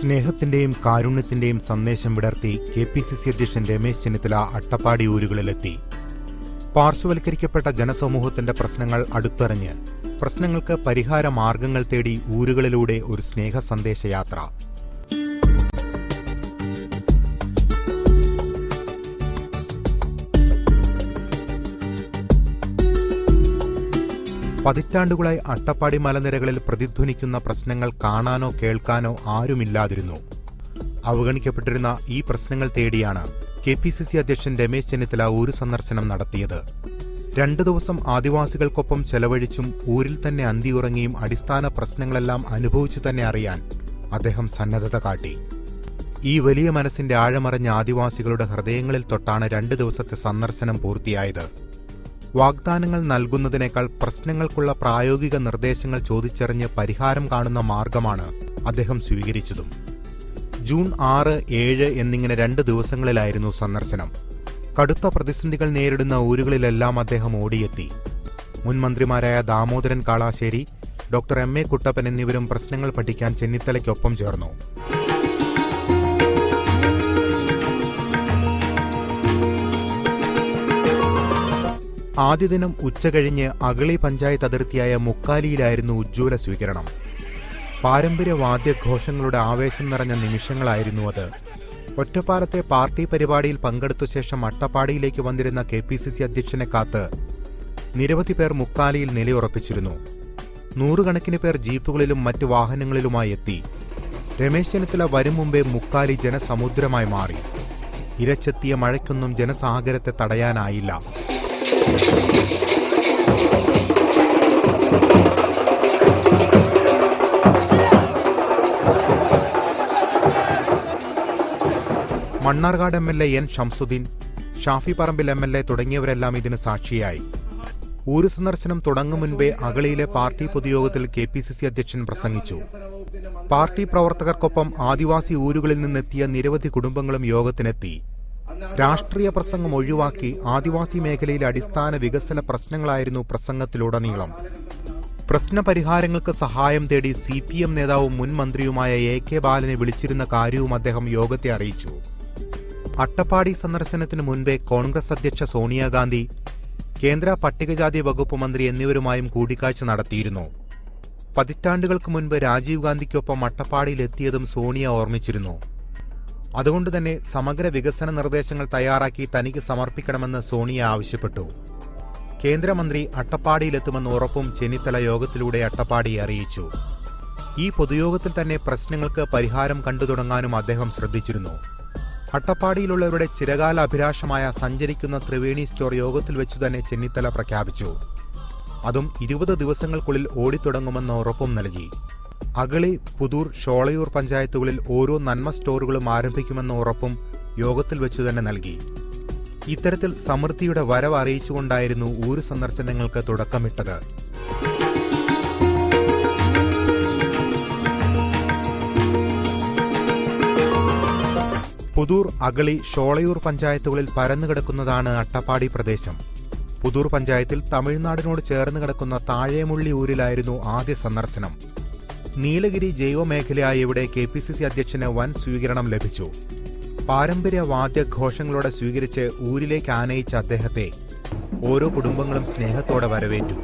സ്നേഹത്തിന്റെയും കാരുണ്യത്തിന്റെയും സന്ദേശം വിടർത്തി കെ.പി.സി.സി. അധ്യക്ഷൻ രമേശ് ചെന്നിത്തല അട്ടപ്പാടി ഊരുകളിലെത്തി. പാർശ്വവൽക്കരിക്കപ്പെട്ട ജനസമൂഹത്തിന്റെ പ്രശ്നങ്ങൾ അടുത്തറിഞ്ഞ് പ്രശ്നങ്ങൾക്ക് പരിഹാര മാർഗങ്ങൾ തേടി ഊരുകളിലൂടെ ഒരു സ്നേഹ സന്ദേശയാത്ര. പതിറ്റാണ്ടുകളായി അട്ടപ്പാടി മലനിരകളിൽ പ്രതിധ്വനിക്കുന്ന പ്രശ്നങ്ങൾ കാണാനോ കേൾക്കാനോ ആരുമില്ലാതിരുന്നു. അവഗണിക്കപ്പെട്ടിരുന്ന ഈ പ്രശ്നങ്ങൾ തേടിയാണ് കെ.പി.സി.സി. അധ്യക്ഷൻ രമേശ് ചെന്നിത്തല ഊരു സന്ദർശനം നടത്തിയത്. 2 ദിവസം ആദിവാസികൾക്കൊപ്പം ചെലവഴിച്ചും ഊരിൽ തന്നെ അന്തിയുറങ്ങിയും അടിസ്ഥാന പ്രശ്നങ്ങളെല്ലാം അനുഭവിച്ചു തന്നെ അറിയാൻ അദ്ദേഹം സന്നദ്ധത കാട്ടി. ഈ വലിയ മനസ്സിന്റെ ആഴമറിഞ്ഞ ആദിവാസികളുടെ ഹൃദയങ്ങളിൽ തൊട്ടാണ് 2 ദിവസത്തെ സന്ദർശനം പൂർത്തിയായത്. വാഗ്ദാനങ്ങൾ നൽകുന്നതിനേക്കാൾ പ്രശ്നങ്ങൾക്കുള്ള പ്രായോഗിക നിർദ്ദേശങ്ങൾ ചോദിച്ചറിഞ്ഞ് പരിഹാരം കാണുന്ന മാർഗമാണ് അദ്ദേഹം സ്വീകരിച്ചതും. ജൂൺ 6, 7 എന്നിങ്ങനെ 2 ദിവസങ്ങളിലായിരുന്നു സന്ദർശനം. കടുത്ത പ്രതിസന്ധികൾ നേരിടുന്ന ഊരുകളിലെല്ലാം അദ്ദേഹം ഓടിയെത്തി. മുൻ മന്ത്രിമാരായ ദാമോദരൻ കാളാശ്ശേരി, ഡോക്ടർ എം.എ. കുട്ടപ്പൻ എന്നിവരും പ്രശ്നങ്ങൾ പഠിക്കാൻ ചെന്നിത്തലയ്ക്കൊപ്പം ചേർന്നു. ആദ്യ ദിനം ഉച്ചകഴിഞ്ഞ് അഗളി പഞ്ചായത്ത് അതിർത്തിയായ മുക്കാലിയിലായിരുന്നു ഉജ്ജ്വല സ്വീകരണം. പാരമ്പര്യ വാദ്യഘോഷങ്ങളുടെ ആവേശം നിറഞ്ഞ നിമിഷങ്ങളായിരുന്നു അത്. ഒറ്റപ്പാലത്തെ പാർട്ടി പരിപാടിയിൽ പങ്കെടുത്ത ശേഷം അട്ടപ്പാടിയിലേക്ക് വന്നിരുന്ന കെ.പി.സി.സി. അധ്യക്ഷനെ കാത്ത് നിരവധി പേർ മുക്കാലിയിൽ നിലയുറപ്പിച്ചിരുന്നു. 100 കണക്കിന് പേർ ജീപ്പുകളിലും മറ്റു വാഹനങ്ങളിലുമായി എത്തി. രമേശ് ചെന്നിത്തല വരും മുമ്പേ മുക്കാലി ജനസമുദ്രമായി മാറി. ഇരച്ചെത്തിയ മഴയ്ക്കൊന്നും ജനസാഗരത്തെ തടയാനായില്ല. Mannarkkad MLA. N. Shamsuddin, Shafi Parambil MLA. തുടങ്ങിയവരെല്ലാം ഇതിന് സാക്ഷിയായി. ഊരു സന്ദർശനം തുടങ്ങും മുൻപേ അഗളിയിലെ പാർട്ടി പൊതുയോഗത്തിൽ കെ.പി.സി.സി. അധ്യക്ഷൻ പ്രസംഗിച്ചു. പാർട്ടി പ്രവർത്തകർക്കൊപ്പം ആദിവാസി ഊരുകളിൽ നിന്നെത്തിയ നിരവധി കുടുംബങ്ങളും യോഗത്തിനെത്തി. രാഷ്ട്രീയ പ്രസംഗം ഒഴിവാക്കി ആദിവാസി മേഖലയിലെ അടിസ്ഥാന വികസന പ്രശ്നങ്ങളായിരുന്നു പ്രസംഗത്തിലുടനീളം. പ്രശ്നപരിഹാരങ്ങൾക്ക് സഹായം തേടി CPM നേതാവും മുൻ മന്ത്രിയുമായ A.K. ബാലനെ വിളിച്ചിരുന്ന കാര്യവും അദ്ദേഹം യോഗത്തെ അറിയിച്ചു. അട്ടപ്പാടി സന്ദർശനത്തിനു മുൻപേ കോൺഗ്രസ് അധ്യക്ഷ സോണിയാഗാന്ധി, കേന്ദ്ര പട്ടികജാതി വകുപ്പ് മന്ത്രി എന്നിവരുമായും കൂടിക്കാഴ്ച നടത്തിയിരുന്നു. പതിറ്റാണ്ടുകൾക്ക് മുൻപ് രാജീവ് ഗാന്ധിക്കൊപ്പം അട്ടപ്പാടിയിലെത്തിയതും സോണിയ ഓർമ്മിച്ചിരുന്നു. അതുകൊണ്ടുതന്നെ സമഗ്ര വികസന നിർദ്ദേശങ്ങൾ തയ്യാറാക്കി തനിക്ക് സമർപ്പിക്കണമെന്ന് സോണിയ ആവശ്യപ്പെട്ടു. കേന്ദ്രമന്ത്രി അട്ടപ്പാടിയിലെത്തുമെന്ന് ഉറപ്പും ചെന്നിത്തല യോഗത്തിലൂടെ അട്ടപ്പാടിയെ അറിയിച്ചു. ഈ പൊതുയോഗത്തിൽ തന്നെ പ്രശ്നങ്ങൾക്ക് പരിഹാരം കണ്ടുതുടങ്ങാനും അദ്ദേഹം ശ്രദ്ധിച്ചിരുന്നു. അട്ടപ്പാടിയിലുള്ളവരുടെ ചിരകാല അഭിലാഷമായ സഞ്ചരിക്കുന്ന ത്രിവേണി സ്റ്റോർ യോഗത്തിൽ വെച്ചുതന്നെ ചെന്നിത്തല പ്രഖ്യാപിച്ചു. അതും 20 ദിവസങ്ങൾക്കുള്ളിൽ ഓടിത്തുടങ്ങുമെന്ന ഉറപ്പും നൽകി. അഗളി, പുതൂർ, ഷോളയൂർ പഞ്ചായത്തുകളിൽ ഓരോ നന്മ സ്റ്റോറുകളും ആരംഭിക്കുമെന്ന ഉറപ്പും യോഗത്തിൽ വെച്ചുതന്നെ നൽകി. ഇത്തരത്തിൽ സമൃദ്ധിയുടെ വരവ് അറിയിച്ചുകൊണ്ടായിരുന്നു ഊരു സന്ദർശനങ്ങൾക്ക് തുടക്കമിട്ടത്. പുതൂർ, അഗളി, ഷോളയൂർ പഞ്ചായത്തുകളിൽ പരന്നുകിടക്കുന്നതാണ് അട്ടപ്പാടി പ്രദേശം. പുതൂർ പഞ്ചായത്തിൽ തമിഴ്നാടിനോട് ചേർന്ന് കിടക്കുന്ന താഴേമുള്ളി ഊരിലായിരുന്നു ആദ്യ സന്ദർശനം. നീലഗിരി ജൈവമേഖലയായ ഇവിടെ കെ.പി.സി.സി. അധ്യക്ഷന് വൻ സ്വീകരണം ലഭിച്ചു. പാരമ്പര്യ വാദ്യഘോഷങ്ങളോടെ സ്വീകരിച്ച് ഊരിലേക്ക് ആനയിച്ച അദ്ദേഹത്തെ ഓരോ കുടുംബങ്ങളും സ്നേഹത്തോടെ വരവേറ്റു.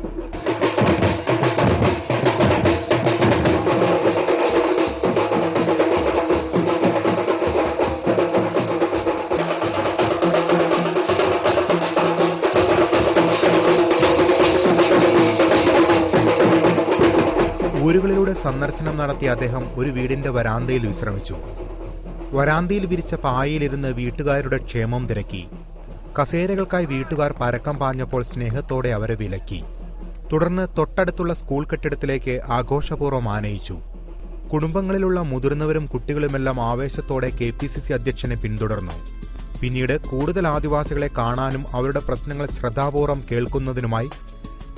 ഊരുകളിലൂടെ സന്ദർശനം നടത്തിയ അദ്ദേഹം ഒരു വീടിന്റെ വരാന്തയിൽ വിശ്രമിച്ചു. വരാന്തയിൽ വിരിച്ച പായയിലിരുന്ന് വീട്ടുകാരുടെ ക്ഷേമം തിരക്കി. കസേരകൾക്കായി വീട്ടുകാർ പരക്കം പാഞ്ഞപ്പോൾ സ്നേഹത്തോടെ അവരെ വിലക്കി. തുടർന്ന് തൊട്ടടുത്തുള്ള സ്കൂൾ കെട്ടിടത്തിലേക്ക് ആഘോഷപൂർവ്വം ആനയിച്ചു. കുടുംബങ്ങളിലുള്ള മുതിർന്നവരും കുട്ടികളുമെല്ലാം ആവേശത്തോടെ കെ.പി.സി.സി. അധ്യക്ഷനെ പിന്തുടർന്നു. പിന്നീട് കൂടുതൽ ആദിവാസികളെ കാണാനും അവരുടെ പ്രശ്നങ്ങൾ ശ്രദ്ധാപൂർവം കേൾക്കുന്നതിനുമായി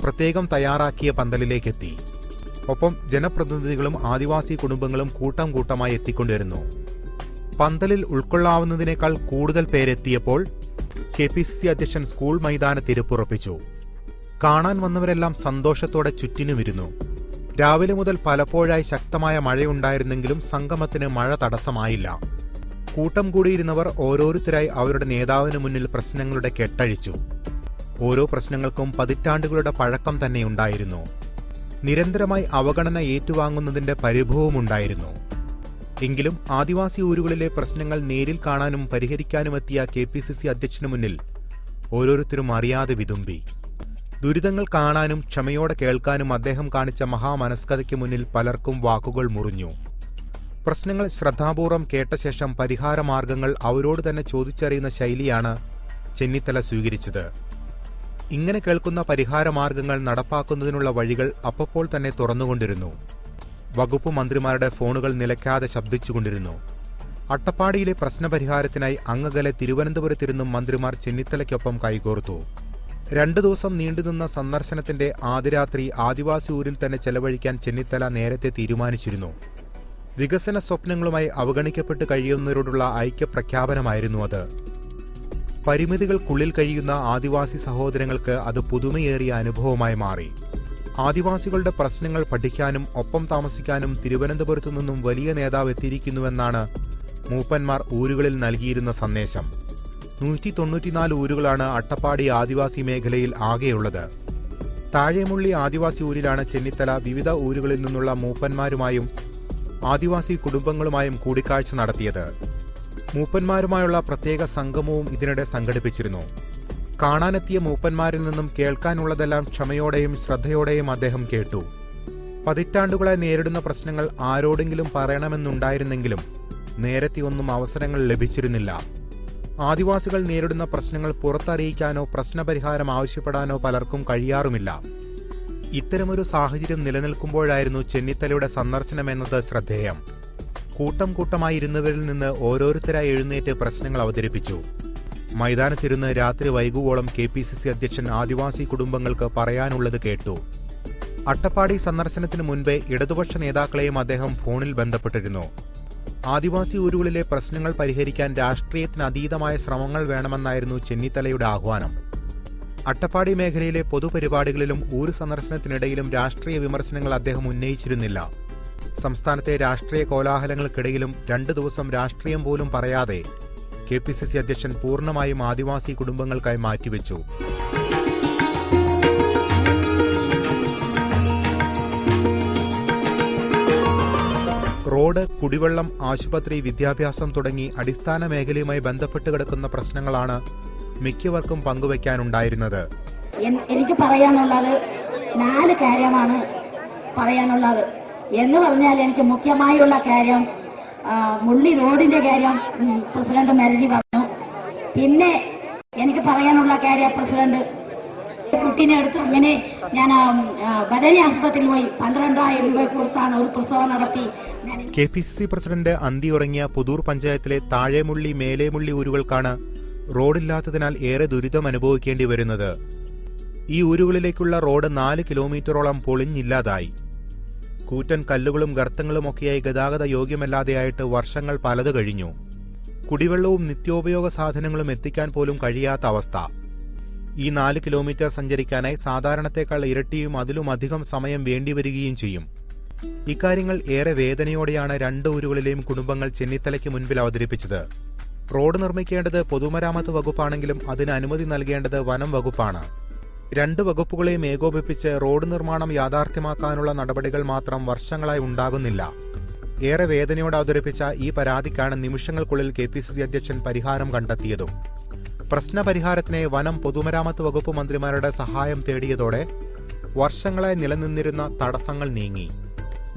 പ്രത്യേകം തയ്യാറാക്കിയ പന്തലിലേക്കെത്തി. ഒപ്പം ജനപ്രതിനിധികളും ആദിവാസി കുടുംബങ്ങളും കൂട്ടം കൂട്ടമായി എത്തിക്കൊണ്ടിരുന്നു. പന്തലിൽ ഉൾക്കൊള്ളാവുന്നതിനേക്കാൾ കൂടുതൽ പേരെത്തിയപ്പോൾ കെ.പി.സി.സി. അധ്യക്ഷൻ സ്കൂൾ മൈതാനത്ത് ഇരിപ്പുറപ്പിച്ചു. കാണാൻ വന്നവരെല്ലാം സന്തോഷത്തോടെ ചുറ്റിനുമിരുന്നു. രാവിലെ മുതൽ പലപ്പോഴായി ശക്തമായ മഴയുണ്ടായിരുന്നെങ്കിലും സംഗമത്തിന് മഴ തടസ്സമായില്ല. കൂട്ടം കൂടിയിരുന്നവർ ഓരോരുത്തരായി അവരുടെ നേതാവിന് മുന്നിൽ പ്രശ്നങ്ങളുടെ കെട്ടഴിച്ചു. ഓരോ പ്രശ്നങ്ങൾക്കും പതിറ്റാണ്ടുകളുടെ പഴക്കം തന്നെയുണ്ടായിരുന്നു. നിരന്തരമായി അവഗണന ഏറ്റുവാങ്ങുന്നതിന്റെ പരിഭവമുണ്ടായിരുന്നു. എങ്കിലും ആദിവാസി ഊരുകളിലെ പ്രശ്നങ്ങൾ നേരിൽ കാണാനും പരിഹരിക്കാനുമെത്തിയ KPCC അധ്യക്ഷന് മുന്നിൽ ഓരോരുത്തരും അറിയാതെ വിതുമ്പി. ദുരിതങ്ങൾ കാണാനും ക്ഷമയോടെ കേൾക്കാനും അദ്ദേഹം കാണിച്ച മഹാമനസ്കതയ്ക്ക് മുന്നിൽ പലർക്കും വാക്കുകൾ മുറിഞ്ഞു. പ്രശ്നങ്ങൾ ശ്രദ്ധാപൂർവം കേട്ട ശേഷം പരിഹാരമാർഗങ്ങൾ അവരോട് തന്നെ ചോദിച്ചറിയുന്ന ശൈലിയാണ് ചെന്നിത്തല സ്വീകരിച്ചത്. ഇങ്ങനെ കേൾക്കുന്ന പരിഹാരമാർഗങ്ങൾ നടപ്പാക്കുന്നതിനുള്ള വഴികൾ അപ്പോൾ തന്നെ തുറന്നുകൊണ്ടിരുന്നു. വകുപ്പ് മന്ത്രിമാരുടെ ഫോണുകൾ നിലയ്ക്കാതെ ശബ്ദിച്ചുകൊണ്ടിരുന്നു. അട്ടപ്പാടിയിലെ പ്രശ്നപരിഹാരത്തിനായി അങ്ങകലെ തിരുവനന്തപുരത്തിരുന്നും മന്ത്രിമാർ ചെന്നിത്തലയ്ക്കൊപ്പം കൈകോർത്തു. 2 ദിവസം നീണ്ടുനിന്ന സന്ദർശനത്തിന്റെ ആദ്യരാത്രി ആദിവാസി ഊരിൽ തന്നെ ചെലവഴിക്കാൻ ചെന്നിത്തല നേരത്തെ തീരുമാനിച്ചിരുന്നു. വികസന സ്വപ്നങ്ങളുമായി അവഗണിക്കപ്പെട്ട് കഴിയുന്നവരോടുള്ള ഐക്യപ്രഖ്യാപനമായിരുന്നു അത്. പരിമിതികൾക്കുള്ളിൽ കഴിയുന്ന ആദിവാസി സഹോദരങ്ങൾക്ക് അത് പുതുമയേറിയ അനുഭവമായി മാറി. ആദിവാസികളുടെ പ്രശ്നങ്ങൾ പഠിക്കാനും ഒപ്പം താമസിക്കാനും തിരുവനന്തപുരത്തു നിന്നും വലിയ നേതാവ് എത്തിയിരിക്കുന്നുവെന്നാണ് മൂപ്പന്മാർ ഊരുകളിൽ നൽകിയിരുന്ന സന്ദേശം. 194 ഊരുകളാണ് അട്ടപ്പാടി ആദിവാസി മേഖലയിൽ ആകെയുള്ളത്. താഴേമുള്ളി ആദിവാസി ഊരിലാണ് ചെന്നിത്തല വിവിധ ഊരുകളിൽ നിന്നുള്ള മൂപ്പന്മാരുമായും ആദിവാസി കുടുംബങ്ങളുമായും കൂടിക്കാഴ്ച നടത്തിയത്. മൂപ്പന്മാരുമായുള്ള പ്രത്യേക സംഗമവും ഇതിനിടെ സംഘടിപ്പിച്ചിരുന്നു. കാണാനെത്തിയ മൂപ്പന്മാരിൽ നിന്നും കേൾക്കാനുള്ളതെല്ലാം ക്ഷമയോടെയും ശ്രദ്ധയോടെയും അദ്ദേഹം കേട്ടു. പതിറ്റാണ്ടുകളായി നേരിടുന്ന പ്രശ്നങ്ങൾ ആരോടെങ്കിലും പറയണമെന്നുണ്ടായിരുന്നെങ്കിലും നേരത്തെ ഒന്നും അവസരങ്ങൾ ലഭിച്ചിരുന്നില്ല. ആദിവാസികൾ നേരിടുന്ന പ്രശ്നങ്ങൾ പുറത്തറിയിക്കാനോ പ്രശ്നപരിഹാരം ആവശ്യപ്പെടാനോ പലർക്കും കഴിയാറുമില്ല. ഇത്തരമൊരു സാഹചര്യം നിലനിൽക്കുമ്പോഴായിരുന്നു ചെന്നിത്തലയുടെ സന്ദർശനമെന്നത് ശ്രദ്ധേയം. കൂട്ടം കൂട്ടമായി ഇരുന്നവരിൽ നിന്ന് ഓരോരുത്തരായി എഴുന്നേറ്റ് പ്രശ്നങ്ങൾ അവതരിപ്പിച്ചു. മൈതാനത്തിരുന്ന് രാത്രി വൈകുവോളം KPCC അധ്യക്ഷൻ ആദിവാസി കുടുംബങ്ങൾക്ക് പറയാനുള്ളത് കേട്ടു. അട്ടപ്പാടി സന്ദർശനത്തിന് മുൻപേ ഇടതുപക്ഷ നേതാക്കളെയും അദ്ദേഹം ഫോണിൽ ബന്ധപ്പെട്ടിരുന്നു. ആദിവാസി ഊരുകളിലെ പ്രശ്നങ്ങൾ പരിഹരിക്കാൻ രാഷ്ട്രീയത്തിനതീതമായ ശ്രമങ്ങൾ വേണമെന്നായിരുന്നു ചെന്നിത്തലയുടെ ആഹ്വാനം. അട്ടപ്പാടി മേഖലയിലെ പൊതുപരിപാടികളിലും ഊരു സന്ദർശനത്തിനിടയിലും രാഷ്ട്രീയ വിമർശനങ്ങൾ അദ്ദേഹം ഉന്നയിച്ചിരുന്നില്ല. സംസ്ഥാനത്തെ രാഷ്ട്രീയ കോലാഹലങ്ങൾക്കിടയിലും 2 ദിവസം രാഷ്ട്രീയം പോലും പറയാതെ KPCC അധ്യക്ഷൻ പൂർണ്ണമായും ആദിവാസി കുടുംബങ്ങൾക്കായി മാറ്റിവെച്ചു. റോഡ്, കുടിവെള്ളം, ആശുപത്രി, വിദ്യാഭ്യാസം തുടങ്ങി അടിസ്ഥാന മേഖലയുമായി ബന്ധപ്പെട്ട് കിടക്കുന്ന പ്രശ്നങ്ങളാണ് മിക്കവർക്കും പങ്കുവയ്ക്കാനുണ്ടായിരുന്നത്. എനിക്ക് പറയാനുള്ളത് 4 കാര്യമാണ് പറയാനുള്ളത്. എന്ന് പറഞ്ഞാൽ എനിക്ക് മുഖ്യമായുള്ള കാര്യം മുള്ളി റോഡിന്റെ കാര്യം പ്രസിഡന്റ് മെരടി പറഞ്ഞു. പിന്നെ എനിക്ക് പറയാനുള്ള കാര്യം പ്രസിഡന്റ് കുട്ടീനെ എടുത്ത് ഇങ്ങനെ ഞാൻ ബദരി ആശുപത്രിയിൽ പോയി 12,000 രൂപ കൊടുത്താണ് ഒരു പ്രസവം നടത്തി. KPCC പ്രസിഡന്റ് അന്തിയുറങ്ങിയ പുതൂർ പഞ്ചായത്തിലെ താഴേമുള്ളി മേലേമുള്ളി ഊരുകൾക്കാണ് റോഡില്ലാത്തതിനാൽ ഏറെ ദുരിതം അനുഭവിക്കേണ്ടി വരുന്നത്. ഈ ഊരുകളിലേക്കുള്ള റോഡ് 4 കിലോമീറ്ററോളം പൊളിഞ്ഞില്ലാതായി. കൂറ്റൻ കല്ലുകളും ഗർത്തങ്ങളുമൊക്കെയായി ഗതാഗത യോഗ്യമല്ലാതെയായിട്ട് വർഷങ്ങൾ പലത് കഴിഞ്ഞു. കുടിവെള്ളവും നിത്യോപയോഗ സാധനങ്ങളും എത്തിക്കാൻ പോലും കഴിയാത്ത അവസ്ഥ. ഈ 4 കിലോമീറ്റർ സഞ്ചരിക്കാനായി സാധാരണത്തേക്കാൾ ഇരട്ടിയും അതിലുമധികം സമയം വേണ്ടിവരികയും ചെയ്യും. ഇക്കാര്യങ്ങൾ ഏറെ വേദനയോടെയാണ് 2 ഊരുകളിലെയും കുടുംബങ്ങൾ ചെന്നിത്തലയ്ക്ക് മുൻപിൽ അവതരിപ്പിച്ചത്. റോഡ് നിർമ്മിക്കേണ്ടത് പൊതുമരാമത്ത് വകുപ്പാണെങ്കിലും അതിന് അനുമതി നൽകേണ്ടത് വനം വകുപ്പാണ്. 2 വകുപ്പുകളെയും ഏകോപിപ്പിച്ച് റോഡ് നിർമ്മാണം യാഥാർത്ഥ്യമാക്കാനുള്ള നടപടികൾ മാത്രം വർഷങ്ങളായി ഉണ്ടാകുന്നില്ല. ഏറെ വേദനയോടെ അവതരിപ്പിച്ച ഈ പരാതിക്കാണ് നിമിഷങ്ങൾക്കുള്ളിൽ KPCC അധ്യക്ഷൻ പരിഹാരം കണ്ടെത്തിയതും. പ്രശ്നപരിഹാരത്തിനായി വനം, പൊതുമരാമത്ത് വകുപ്പ് മന്ത്രിമാരുടെ സഹായം തേടിയതോടെ വർഷങ്ങളായി നിലനിന്നിരുന്ന തടസ്സങ്ങൾ നീങ്ങി.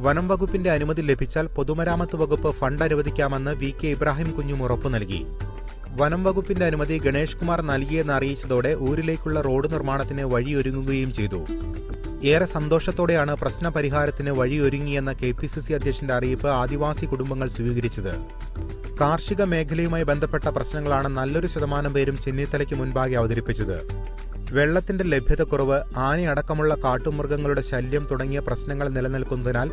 വനം വകുപ്പിന്റെ അനുമതി ലഭിച്ചാൽ പൊതുമരാമത്ത് വകുപ്പ് ഫണ്ട് അനുവദിക്കാമെന്ന് VK ഇബ്രാഹിം കുഞ്ഞും ഉറപ്പു നൽകി. വനം വകുപ്പിന്റെ അനുമതി ഗണേഷ് കുമാർ നൽകിയെന്ന് അറിയിച്ചതോടെ ഊരിലേക്കുള്ള റോഡ് നിർമ്മാണത്തിന് വഴിയൊരുങ്ങുകയും ചെയ്തു. ഏറെ സന്തോഷത്തോടെയാണ് പ്രശ്നപരിഹാരത്തിന് വഴിയൊരുങ്ങിയെന്ന KPCC അധ്യക്ഷന്റെ അറിയിപ്പ് ആദിവാസി കുടുംബങ്ങൾ സ്വീകരിച്ചത്. കാർഷിക മേഖലയുമായി ബന്ധപ്പെട്ട പ്രശ്നങ്ങളാണ് നല്ലൊരു ശതമാനം പേരും ചെന്നിത്തലയ്ക്ക് മുൻപാകെ അവതരിപ്പിച്ചത്. വെള്ളത്തിന്റെ ലഭ്യതക്കുറവ്, ആനയടക്കമുള്ള കാട്ടുമൃഗങ്ങളുടെ ശല്യം തുടങ്ങിയ പ്രശ്നങ്ങൾ നിലനിൽക്കുന്നതിനാൽ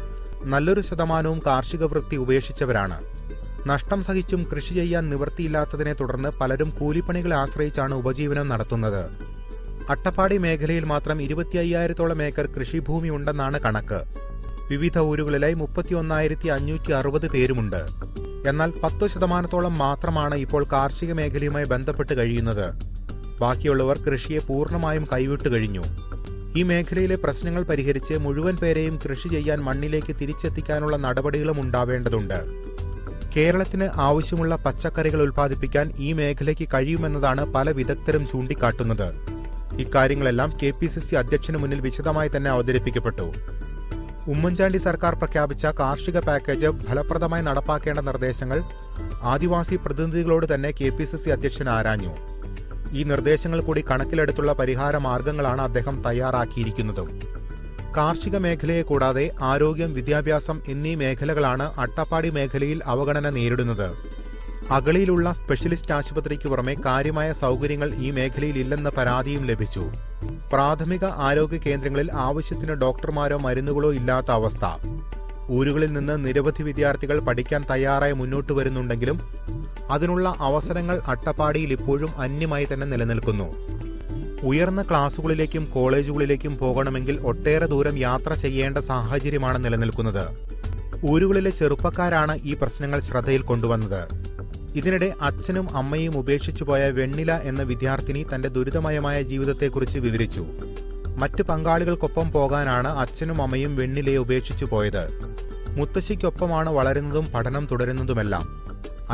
നല്ലൊരു ശതമാനവും കാർഷിക വൃത്തി ഉപേക്ഷിച്ചവരാണ്. നഷ്ടം സഹിച്ചും കൃഷി ചെയ്യാൻ നിവൃത്തിയില്ലാത്തതിനെ തുടർന്ന് പലരും കൂലിപ്പണികളെ ആശ്രയിച്ചാണ് ഉപജീവനം നടത്തുന്നത്. അട്ടപ്പാടി മേഖലയിൽ മാത്രം 25,000-ഓളം ഏക്കർ കൃഷിഭൂമി ഉണ്ടെന്നാണ് കണക്ക്. വിവിധ ഊരുകളിലായി 31,560 പേരുമുണ്ട്. എന്നാൽ 10% മാത്രമാണ് ഇപ്പോൾ കാർഷിക മേഖലയുമായി ബന്ധപ്പെട്ട് കഴിയുന്നത്. ബാക്കിയുള്ളവർ കൃഷിയെ പൂർണ്ണമായും കൈവിട്ടു കഴിഞ്ഞു. ഈ മേഖലയിലെ പ്രശ്നങ്ങൾ പരിഹരിച്ച് മുഴുവൻ പേരെയും കൃഷി ചെയ്യാൻ മണ്ണിലേക്ക് തിരിച്ചെത്തിക്കാനുള്ള നടപടികളും ഉണ്ടാവേണ്ടതുണ്ട്. കേരളത്തിന് ആവശ്യമുള്ള പച്ചക്കറികൾ ഉൽപ്പാദിപ്പിക്കാൻ ഈ മേഖലയ്ക്ക് കഴിയുമെന്നതാണ് പല വിദഗ്ധരും ചൂണ്ടിക്കാട്ടുന്നത്. ഇക്കാര്യങ്ങളെല്ലാം KPCC അധ്യക്ഷന് മുന്നിൽ വിശദമായി തന്നെ അവതരിപ്പിക്കപ്പെട്ടു. ഉമ്മൻചാണ്ടി സർക്കാർ പ്രഖ്യാപിച്ച കാർഷിക പാക്കേജ് ഫലപ്രദമായി നടപ്പാക്കേണ്ട നിർദ്ദേശങ്ങൾ ആദിവാസി പ്രതിനിധികളോട് തന്നെ KPCC അധ്യക്ഷൻ ആരാഞ്ഞു. ഈ നിർദ്ദേശങ്ങൾ കൂടി കണക്കിലെടുത്തുള്ള പരിഹാര മാർഗങ്ങളാണ് അദ്ദേഹം തയ്യാറാക്കിയിരിക്കുന്നതും. കാർഷിക മേഖലയെ കൂടാതെ ആരോഗ്യം, വിദ്യാഭ്യാസം എന്നീ മേഖലകളാണ് അട്ടപ്പാടി മേഖലയിൽ അവഗണന നേരിടുന്നത്. അഗളിയിലുള്ള സ്പെഷ്യലിസ്റ്റ് ആശുപത്രിക്ക് പുറമെ കാര്യമായ സൗകര്യങ്ങൾ ഈ മേഖലയിൽ ഇല്ലെന്ന പരാതിയും ലഭിച്ചു. പ്രാഥമിക ആരോഗ്യ കേന്ദ്രങ്ങളിൽ ആവശ്യത്തിന് ഡോക്ടർമാരോ മരുന്നുകളോ ഇല്ലാത്ത അവസ്ഥ. ഊരുകളിൽ നിന്ന് നിരവധി വിദ്യാർത്ഥികൾ പഠിക്കാൻ തയ്യാറായി മുന്നോട്ട് വരുന്നുണ്ടെങ്കിലും അതിനുള്ള അവസരങ്ങൾ അട്ടപ്പാടിയിൽ ഇപ്പോഴും അന്യമായി തന്നെ നിലനിൽക്കുന്നു. ഉയർന്ന ക്ലാസുകളിലേക്കും കോളേജുകളിലേക്കും പോകണമെങ്കിൽ ഒട്ടേറെ ദൂരം യാത്ര ചെയ്യേണ്ട സാഹചര്യമാണ് നിലനിൽക്കുന്നത്. ഊരുകളിലെ ചെറുപ്പക്കാരാണ് ഈ പ്രശ്നങ്ങൾ ശ്രദ്ധയിൽ കൊണ്ടുവന്നത്. ഇതിനിടെ അച്ഛനും അമ്മയും ഉപേക്ഷിച്ചു പോയ വെണ്ണില എന്ന വിദ്യാർത്ഥിനി തന്റെ ദുരിതമയമായ ജീവിതത്തെക്കുറിച്ച് വിവരിച്ചു. മറ്റ് പങ്കാളികൾക്കൊപ്പം പോകാനാണ് അച്ഛനും അമ്മയും വെണ്ണിലയെ ഉപേക്ഷിച്ചു പോയത്. മുത്തശ്ശിക്കൊപ്പമാണ് വളരുന്നതും പഠനം തുടരുന്നതുമെല്ലാം.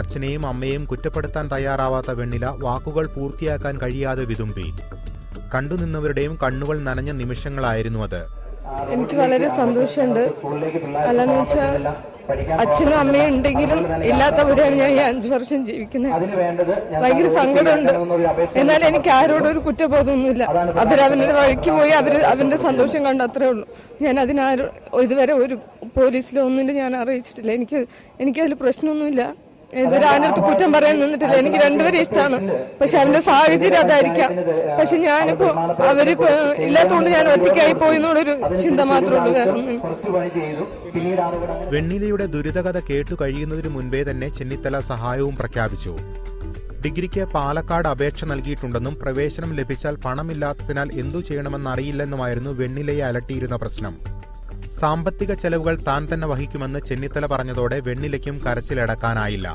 അച്ഛനെയും അമ്മയെയും കുറ്റപ്പെടുത്താൻ തയ്യാറാവാത്ത വെണ്ണില വാക്കുകൾ പൂർത്തിയാക്കാൻ കഴിയാതെ വിതുമ്പി. കണ്ടുനിന്നവരുടെയും കണ്ണുകൾ നനഞ്ഞ നിമിഷങ്ങളായിരുന്നു അത്. എനിക്ക് വളരെ സന്തോഷമുണ്ട്. അല്ലാന്ന് വെച്ചാൽ അച്ഛനും അമ്മയും ഉണ്ടെങ്കിലും ഇല്ലാത്തവരെയാണ് ഞാൻ ഈ 5 വർഷം ജീവിക്കുന്നത്. ഭയങ്കര സങ്കടമുണ്ട്. എന്നാൽ എനിക്ക് ആരോടൊരു കുറ്റബോധമൊന്നുമില്ല. അവരവന്റെ വഴിക്ക് പോയി അവന്റെ സന്തോഷം കണ്ടത്രേ ഉള്ളൂ. ഞാൻ ഇതുവരെ ഒരു പോലീസിലോ ഒന്നിനും ഞാൻ അറിയിച്ചിട്ടില്ല. എനിക്കതിൽ പ്രശ്നമൊന്നുമില്ല. ഇതുവരെ അതിനകത്ത് കുറ്റം പറയാൻ നിന്നിട്ടില്ല. എനിക്ക് രണ്ടുപേരും ഇഷ്ടമാണ്. പക്ഷെ അവന്റെ സാഹചര്യം അതായിരിക്കാം. പക്ഷെ ഞാനിപ്പോ അവരിപ്പോ ഇല്ലാത്തതുകൊണ്ട് ഞാൻ ഒറ്റയ്ക്കായി പോയി എന്നുള്ളൊരു ചിന്ത മാത്രമേ ഉള്ളൂ. വേറൊന്നും. വെണ്ണിലയുടെ ദുരിതകഥ കേട്ടു കഴിയുന്നതിന് മുൻപേ തന്നെ ചെന്നിത്തല സഹായവും പ്രഖ്യാപിച്ചു. ഡിഗ്രിക്ക് പാലക്കാട് അപേക്ഷ നൽകിയിട്ടുണ്ടെന്നും പ്രവേശനം ലഭിച്ചാൽ പണമില്ലാത്തതിനാൽ എന്തു ചെയ്യണമെന്നറിയില്ലെന്നുമായിരുന്നു വെണ്ണിലയെ അലട്ടിയിരുന്ന പ്രശ്നം. സാമ്പത്തിക ചെലവുകൾ താൻ തന്നെ വഹിക്കുമെന്ന് ചെന്നിത്തല പറഞ്ഞതോടെ വെണ്ണിലയ്ക്കും കരച്ചിലടക്കാനായില്ല.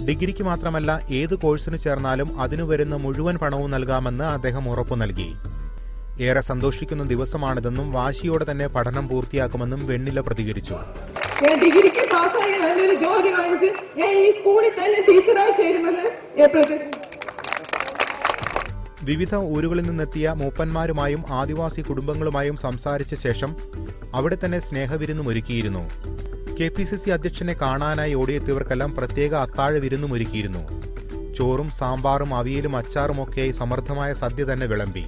ഡിഗ്രിക്ക് മാത്രമല്ല ഏത് കോഴ്സിന് ചേർന്നാലും അതിനു വരുന്ന മുഴുവൻ പണവും നൽകാമെന്ന് അദ്ദേഹം ഉറപ്പു നൽകി. ഏറെ സന്തോഷിക്കുന്ന ദിവസമാണിതെന്നും വാശിയോടെ തന്നെ പഠനം പൂർത്തിയാക്കുമെന്നും വെണ്ണില പ്രതികരിച്ചു. ഡിഗ്രിക്ക് പാസ്സായി നല്ലൊരു ജോലി വാങ്ങിച്ച് ഞാൻ ഈ സ്കൂളിൽ തന്നെ ടീച്ചറായി ചേരുമെന്ന് വിവിധ ഊരുകളിൽ നിന്നെത്തിയ മൂപ്പന്മാരുമായും ആദിവാസി കുടുംബങ്ങളുമായും സംസാരിച്ച ശേഷം അവിടെ തന്നെ സ്നേഹവിരുന്നുമൊരുക്കിയിരുന്നു. KPCC അധ്യക്ഷനെ കാണാനായി ഓടിയെത്തിയവർക്കെല്ലാം പ്രത്യേക അത്താഴ വിരുന്നുമൊരുക്കിയിരുന്നു. ചോറും സാമ്പാറും അവിയലും അച്ചാറുമൊക്കെയായി സമൃദ്ധമായ സദ്യ തന്നെ വിളമ്പി.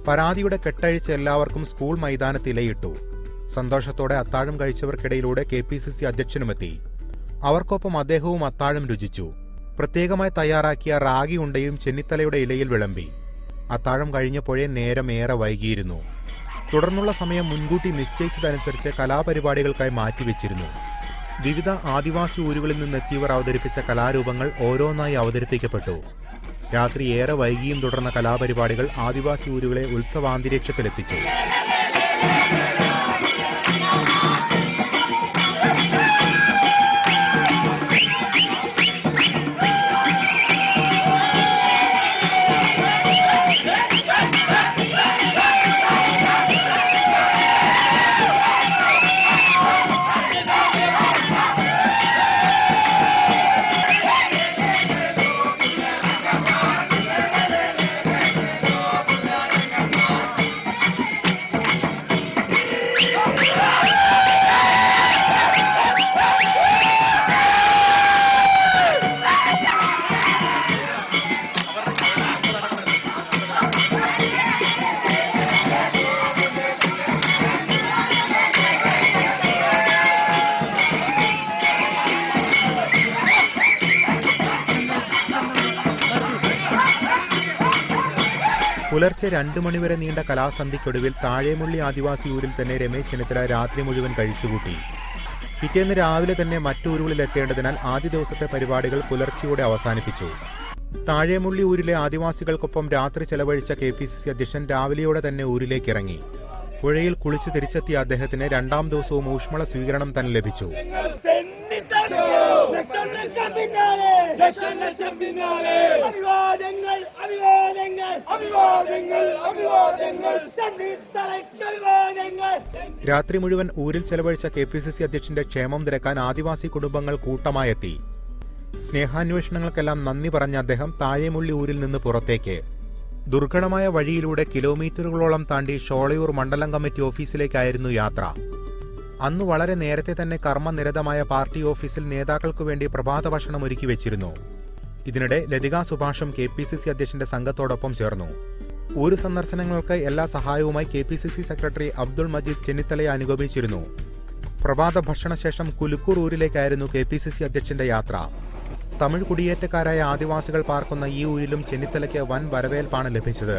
പരാതിയുടെ കെട്ടഴിച്ച് എല്ലാവർക്കും സ്കൂൾ മൈതാനത്ത് ഇലയിട്ടു. സന്തോഷത്തോടെ അത്താഴം കഴിച്ചവർക്കിടയിലൂടെ KPCC അധ്യക്ഷനുമെത്തി. അവർക്കൊപ്പം അദ്ദേഹവും അത്താഴം രുചിച്ചു. പ്രത്യേകമായി തയ്യാറാക്കിയ റാഗി ഉണ്ടയും ചെന്നിത്തലയുടെ ഇലയിൽ വിളമ്പി. അത്താഴം കഴിഞ്ഞപ്പോഴേ നേരം ഏറെ വൈകിയിരുന്നു. തുടർന്നുള്ള സമയം മുൻകൂട്ടി നിശ്ചയിച്ചതനുസരിച്ച് കലാപരിപാടികൾക്കായി മാറ്റിവെച്ചിരുന്നു. വിവിധ ആദിവാസി ഊരുകളിൽ നിന്നെത്തിയവർ അവതരിപ്പിച്ച കലാരൂപങ്ങൾ ഓരോന്നായി അവതരിപ്പിക്കപ്പെട്ടു. രാത്രി ഏറെ വൈകിയും തുടർന്ന കലാപരിപാടികൾ ആദിവാസി ഊരുകളെ ഉത്സവാന്തരീക്ഷത്തിലെത്തിച്ചു. പുലർച്ചെ 2 മണിവരെ നീണ്ട കലാസന്ധിക്കൊടുവിൽ താഴേമുള്ളി ആദിവാസി ഊരിൽ തന്നെ രമേശ് ചെന്നിത്തല രാത്രി മുഴുവൻ കഴിച്ചുകൂട്ടി. പിറ്റേന്ന് രാവിലെ തന്നെ മറ്റൂരുകളിലെത്തേണ്ടതിനാൽ ആദ്യ ദിവസത്തെ പരിപാടികൾ പുലർച്ചയോടെ അവസാനിപ്പിച്ചു. താഴേമുള്ളി ഊരിലെ ആദിവാസികൾക്കൊപ്പം രാത്രി ചെലവഴിച്ച KPCC അധ്യക്ഷൻ രാവിലെയോടെ തന്നെ ഊരിലേക്കിറങ്ങി. പുഴയിൽ കുളിച്ച് തിരിച്ചെത്തിയ അദ്ദേഹത്തിന് രണ്ടാം ദിവസവും ഊഷ്മള സ്വീകരണം തന്നെ ലഭിച്ചു. രാത്രി മുഴുവൻ ഊരിൽ ചെലവഴിച്ച KPCC അധ്യക്ഷന്റെ ക്ഷേമം തിരക്കാൻ ആദിവാസി കുടുംബങ്ങൾ കൂട്ടമായെത്തി. സ്നേഹാന്വേഷണങ്ങൾക്കെല്ലാം നന്ദി പറഞ്ഞ അദ്ദേഹം താഴെമുള്ളി ഊരിൽ നിന്ന് പുറത്തേക്ക് ദുർഘടമായ വഴിയിലൂടെ കിലോമീറ്ററുകളോളം താണ്ടി ഷോളയൂർ മണ്ഡലം കമ്മിറ്റി ഓഫീസിലേക്കായിരുന്നു യാത്ര. അന്ന് വളരെ നേരത്തെ തന്നെ കർമ്മനിരതമായ പാർട്ടി ഓഫീസിൽ നേതാക്കൾക്കു വേണ്ടി പ്രഭാത ഭക്ഷണം ഒരുക്കി വെച്ചിരുന്നു. ഇതിനിടെ ലതിക സുഭാഷും KPCC അധ്യക്ഷന്റെ സംഘത്തോടൊപ്പം ചേർന്നു. ഊര് സന്ദർശനങ്ങൾക്ക് എല്ലാ സഹായവുമായി KPCC സെക്രട്ടറി അബ്ദുൾ മജീദ് ചെന്നിത്തലയെ അനുഗമിച്ചിരുന്നു. പ്രഭാത ഭക്ഷണശേഷം കുലുക്കൂർ ഊരിലേക്കായിരുന്നു KPCC അധ്യക്ഷന്റെ യാത്ര. തമിഴ് കുടിയേറ്റക്കാരായ ആദിവാസികൾ പാർക്കുന്ന ഈ ഊരിലും ചെന്നിത്തലയ്ക്ക് വൻ വരവേൽപ്പാണ് ലഭിച്ചത്.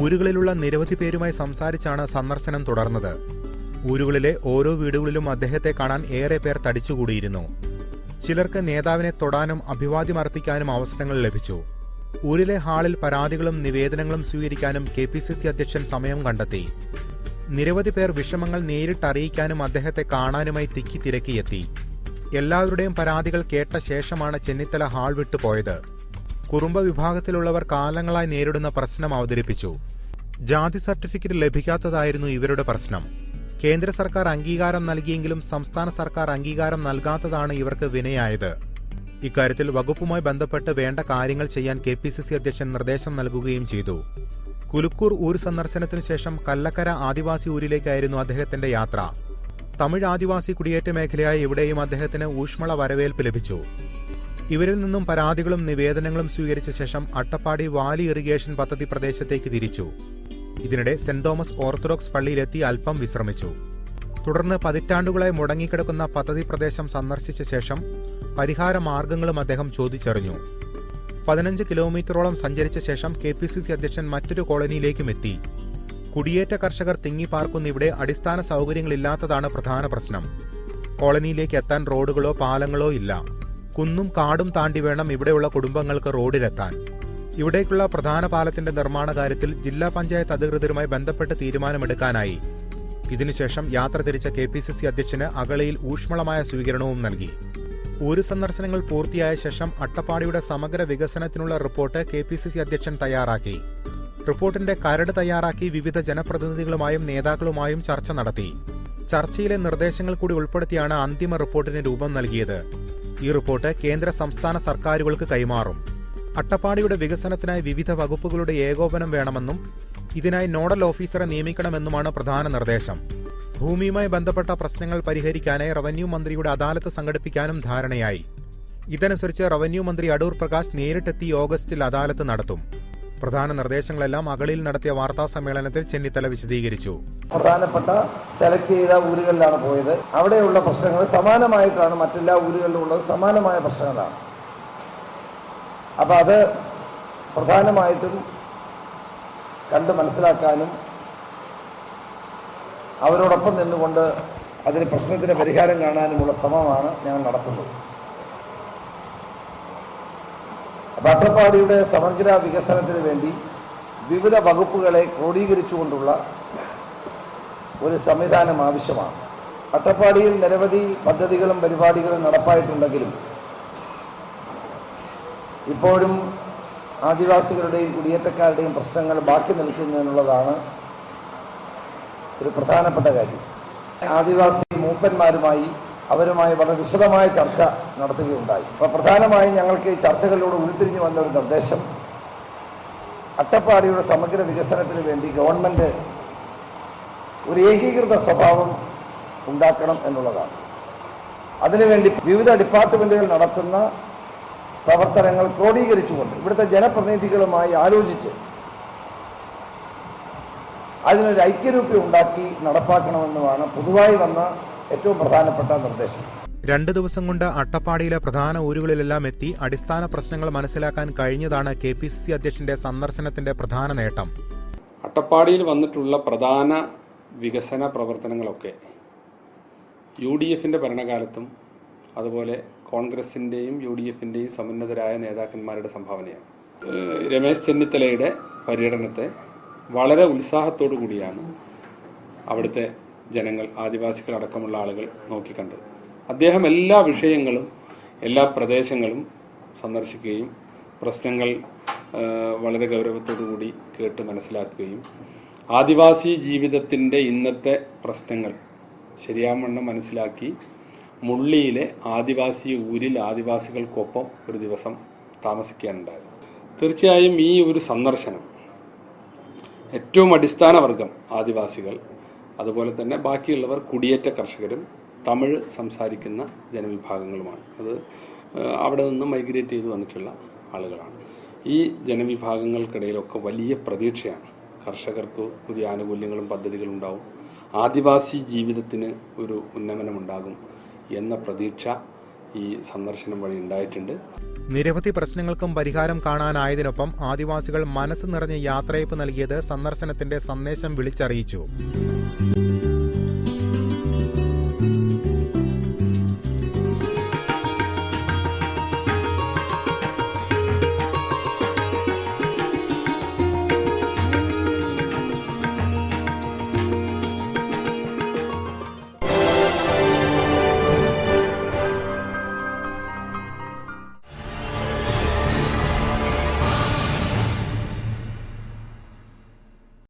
ഊരുകളിലുള്ള നിരവധി പേരുമായി സംസാരിച്ചാണ് സന്ദർശനം തുടർന്നത്. ഊരുകളിലെ ഓരോ വീടുകളിലും അദ്ദേഹത്തെ കാണാൻ ഏറെ പേർ തടിച്ചുകൂടിയിരുന്നു. ചിലർക്ക് നേതാവിനെ തൊടാനും അഭിവാദ്യമർപ്പിക്കാനും അവസരങ്ങൾ ലഭിച്ചു. ഊരിലെ ഹാളിൽ പരാതികളും നിവേദനങ്ങളും സ്വീകരിക്കാനും KPCC അധ്യക്ഷൻ സമയം കണ്ടെത്തി. നിരവധി പേർ വിഷമങ്ങൾ നേരിട്ടറിയിക്കാനും അദ്ദേഹത്തെ കാണാനുമായി തിക്കിത്തിരക്കിയെത്തി. എല്ലാവരുടെയും പരാതികൾ കേട്ട ശേഷമാണ് ചെന്നിത്തല ഹാൾ വിട്ടുപോയത്. കുറുമ്പ വിഭാഗത്തിലുള്ളവർ കാലങ്ങളായി നേരിടുന്ന പ്രശ്നം അവതരിപ്പിച്ചു. ജാതി സർട്ടിഫിക്കറ്റ് ലഭിക്കാത്തതായിരുന്നു ഇവരുടെ പ്രശ്നം. കേന്ദ്ര സർക്കാർ അംഗീകാരം നൽകിയെങ്കിലും സംസ്ഥാന സർക്കാർ അംഗീകാരം നൽകാത്തതാണ് ഇവർക്ക് വിനയായത്. ഇക്കാര്യത്തിൽ വകുപ്പുമായി ബന്ധപ്പെട്ട് വേണ്ട കാര്യങ്ങൾ ചെയ്യാൻ KPCC അധ്യക്ഷൻ നിർദ്ദേശം നൽകുകയും ചെയ്തു. കുലുക്കൂർ ഊര് സന്ദർശനത്തിനു ശേഷം കല്ലക്കര ആദിവാസി ഊരിലേക്കായിരുന്നു അദ്ദേഹത്തിന്റെ യാത്ര. തമിഴ് ആദിവാസി കുടിയേറ്റ മേഖലയായ ഇവിടെയും അദ്ദേഹത്തിന് ഊഷ്മള വരവേൽപ്പ് ലഭിച്ചു. ഇവരിൽ നിന്നും പരാതികളും നിവേദനങ്ങളും സ്വീകരിച്ച ശേഷം അട്ടപ്പാടി വാലി ഇറിഗേഷൻ പദ്ധതി പ്രദേശത്തേക്ക് തിരിച്ചു. ഇതിനിടെ സെന്റ് തോമസ് ഓർത്തഡോക്സ് പള്ളിയിലെത്തി അല്പം വിശ്രമിച്ചു. തുടർന്ന് പതിറ്റാണ്ടുകളായി മുടങ്ങിക്കിടക്കുന്ന പദ്ധതി പ്രദേശം സന്ദർശിച്ച ശേഷം പരിഹാര മാർഗങ്ങളും അദ്ദേഹം ചോദിച്ചറിഞ്ഞു. 15 കിലോമീറ്ററോളം സഞ്ചരിച്ച ശേഷം KPCC അധ്യക്ഷൻ മറ്റൊരു കോളനിയിലേക്കും എത്തി. കുടിയേറ്റ കർഷകർ തിങ്ങിപ്പാർക്കുന്ന ഇവിടെ അടിസ്ഥാന സൗകര്യങ്ങളില്ലാത്തതാണ് പ്രധാന പ്രശ്നം. കോളനിയിലേക്ക് എത്താൻ റോഡുകളോ പാലങ്ങളോ ഇല്ല. കുന്നും കാടും താണ്ടി വേണം ഇവിടെയുള്ള കുടുംബങ്ങൾക്ക് റോഡിലെത്താൻ. ഇവിടേക്കുള്ള പ്രധാന പാലത്തിന്റെ നിർമ്മാണ കാര്യത്തിൽ ജില്ലാ പഞ്ചായത്ത് അധികൃതരുമായി ബന്ധപ്പെട്ട് തീരുമാനമെടുക്കാനായി. ഇതിനുശേഷം യാത്ര തിരിച്ച KPCC അധ്യക്ഷന് അഗളിയിൽ ഊഷ്മളമായ സ്വീകരണവും നൽകി. ഊര് സന്ദർശനങ്ങൾ പൂർത്തിയായ ശേഷം അട്ടപ്പാടിയുടെ സമഗ്ര വികസനത്തിനുള്ള റിപ്പോർട്ട് KPCC അധ്യക്ഷൻ തയ്യാറാക്കി. റിപ്പോർട്ടിന്റെ കരട് തയ്യാറാക്കി വിവിധ ജനപ്രതിനിധികളുമായും നേതാക്കളുമായും ചർച്ച നടത്തി. ചർച്ചയിലെ നിർദ്ദേശങ്ങൾ കൂടി ഉൾപ്പെടുത്തിയാണ് അന്തിമ റിപ്പോർട്ടിന് രൂപം നൽകിയത്. ഈ റിപ്പോർട്ട് കേന്ദ്ര സംസ്ഥാന സർക്കാരുകൾക്ക് കൈമാറും. അട്ടപ്പാടിയുടെ വികസനത്തിനായി വിവിധ വകുപ്പുകളുടെ ഏകോപനം വേണമെന്നും ഇതിനായി നോഡൽ ഓഫീസറെ നിയമിക്കണമെന്നുമാണ് പ്രധാന നിർദ്ദേശം. ഭൂമിയുമായി ബന്ധപ്പെട്ട പ്രശ്നങ്ങൾ പരിഹരിക്കാനായി റവന്യൂ മന്ത്രിയുടെ അദാലത്ത് സംഘടിപ്പിക്കാനും ധാരണയായി. ഇതനുസരിച്ച് റവന്യൂ മന്ത്രി അടൂർ പ്രകാശ് നേരിട്ടെത്തി ഓഗസ്റ്റിൽ അദാലത്ത് നടത്തും. പ്രധാന നിർദ്ദേശങ്ങളെല്ലാം അഗളിയിൽ നടത്തിയ വാർത്താ സമ്മേളനത്തിൽ ചെന്നിത്തല വിശദീകരിച്ചു. പ്രധാനപ്പെട്ട സെലക്ട് ചെയ്ത ഊരുകളിലാണ് പോയത്. അവിടെയുള്ള പ്രശ്നങ്ങൾ സമാനമായിട്ടാണ് മറ്റെല്ലാ ഊരുകളിലും ഉള്ളത്. സമാനമായ പ്രശ്നങ്ങളാണ്. അപ്പോൾ അത് പ്രധാനമായിട്ടും കണ്ട് മനസ്സിലാക്കാനും അവരോടൊപ്പം നിന്നുകൊണ്ട് അതിന് പ്രശ്നത്തിന് പരിഹാരം കാണാനുമുള്ള ശ്രമമാണ് ഞങ്ങൾ നടത്തുന്നത്. അപ്പോൾ അട്ടപ്പാടിയുടെ സമഗ്ര വികസനത്തിന് വേണ്ടി വിവിധ വകുപ്പുകളെ ക്രോഡീകരിച്ചുകൊണ്ടുള്ള ഒരു സംവിധാനം ആവശ്യമാണ്. അട്ടപ്പാടിയിൽ നിരവധി പദ്ധതികളും പരിപാടികളും നടപ്പായിട്ടുണ്ടെങ്കിലും ഇപ്പോഴും ആദിവാസികളുടെയും കുടിയേറ്റക്കാരുടെയും പ്രശ്നങ്ങൾ ബാക്കി നിൽക്കുന്നതിനുള്ളതാണ് ഒരു പ്രധാനപ്പെട്ട കാര്യം. ആദിവാസി മൂപ്പന്മാരുമായി അവരുമായി വളരെ വിശദമായ ചർച്ച നടത്തുകയുണ്ടായി. അപ്പോൾ പ്രധാനമായും ഞങ്ങൾക്ക് ഈ ചർച്ചകളിലൂടെ ഉരുത്തിരിഞ്ഞു വന്ന ഒരു നിർദ്ദേശം അട്ടപ്പാടിയുടെ സമഗ്ര വികസനത്തിന് വേണ്ടി ഗവൺമെൻറ് ഒരു ഏകീകൃത സ്വഭാവം ഉണ്ടാക്കണം എന്നുള്ളതാണ്. അതിനുവേണ്ടി വിവിധ ഡിപ്പാർട്ട്മെൻറ്റുകൾ നടത്തുന്ന പ്രവർത്തനങ്ങൾ ക്രോഡീകരിച്ചുകൊണ്ട് ഇവിടുത്തെ ജനപ്രതിനിധികളുമായി ആലോചിച്ച് അതിനൊരു ഐക്യരൂപം ഉണ്ടാക്കി നടപ്പാക്കണമെന്നുമാണ് പൊതുവായി വന്ന ഏറ്റവും പ്രധാനപ്പെട്ട നിർദ്ദേശം. 2 ദിവസം കൊണ്ട് അട്ടപ്പാടിയിലെ പ്രധാന ഊരുകളിലെല്ലാം എത്തി അടിസ്ഥാന പ്രശ്നങ്ങൾ മനസ്സിലാക്കാൻ കഴിഞ്ഞതാണ് KPCC അധ്യക്ഷന്റെ സന്ദർശനത്തിന്റെ പ്രധാന നേട്ടം. അട്ടപ്പാടിയിൽ വന്നിട്ടുള്ള പ്രധാന വികസന പ്രവർത്തനങ്ങളൊക്കെ UDFിൻ്റെ ഭരണകാലത്തും അതുപോലെ കോൺഗ്രസിൻ്റെയും UDFിൻ്റെയും സമുന്നതരായ നേതാക്കന്മാരുടെ സംഭാവനയാണ്. രമേശ് ചെന്നിത്തലയുടെ പര്യടനത്തെ വളരെ ഉത്സാഹത്തോടു കൂടിയാണ് അവിടുത്തെ ജനങ്ങൾ, ആദിവാസികളടക്കമുള്ള ആളുകൾ നോക്കിക്കണ്ടത്. അദ്ദേഹം എല്ലാ വിഷയങ്ങളും എല്ലാ പ്രദേശങ്ങളും സന്ദർശിക്കുകയും പ്രശ്നങ്ങൾ വളരെ ഗൗരവത്തോടു കൂടി കേട്ട് മനസ്സിലാക്കുകയും ആദിവാസി ജീവിതത്തിൻ്റെ ഇന്നത്തെ പ്രശ്നങ്ങൾ ശരിയാവണ്ണം മനസ്സിലാക്കി മുള്ളിയിലെ ആദിവാസി ഊരിൽ ആദിവാസികൾക്കൊപ്പം ഒരു ദിവസം താമസിക്കാനുണ്ടായത്. തീർച്ചയായും ഈ ഒരു സന്ദർശനം ഏറ്റവും അടിസ്ഥാന വർഗം ആദിവാസികൾ, അതുപോലെ തന്നെ ബാക്കിയുള്ളവർ കുടിയേറ്റ കർഷകരും തമിഴ് സംസാരിക്കുന്ന ജനവിഭാഗങ്ങളുമാണ്. അത് അവിടെ നിന്ന് മൈഗ്രേറ്റ് ചെയ്ത് വന്നിട്ടുള്ള ആളുകളാണ്. ഈ ജനവിഭാഗങ്ങൾക്കിടയിലൊക്കെ വലിയ പ്രതീക്ഷയാണ്. കർഷകർക്ക് പുതിയ ആനുകൂല്യങ്ങളും പദ്ധതികളും ഉണ്ടാവും, ആദിവാസി ജീവിതത്തിന് ഒരു ഉന്നമനമുണ്ടാകും എന്ന പ്രതീക്ഷ ഈ സന്ദർശനം വഴി ഉണ്ടായിട്ടുണ്ട്. നിരവധി പ്രശ്നങ്ങൾക്കും പരിഹാരം കാണാനായതിനൊപ്പം ആദിവാസികൾ മനസ്സ് നിറഞ്ഞ യാത്രയയപ്പ് നൽകിയത് സന്ദർശനത്തിന്റെ സന്ദേശം വിളിച്ചറിയിച്ചു.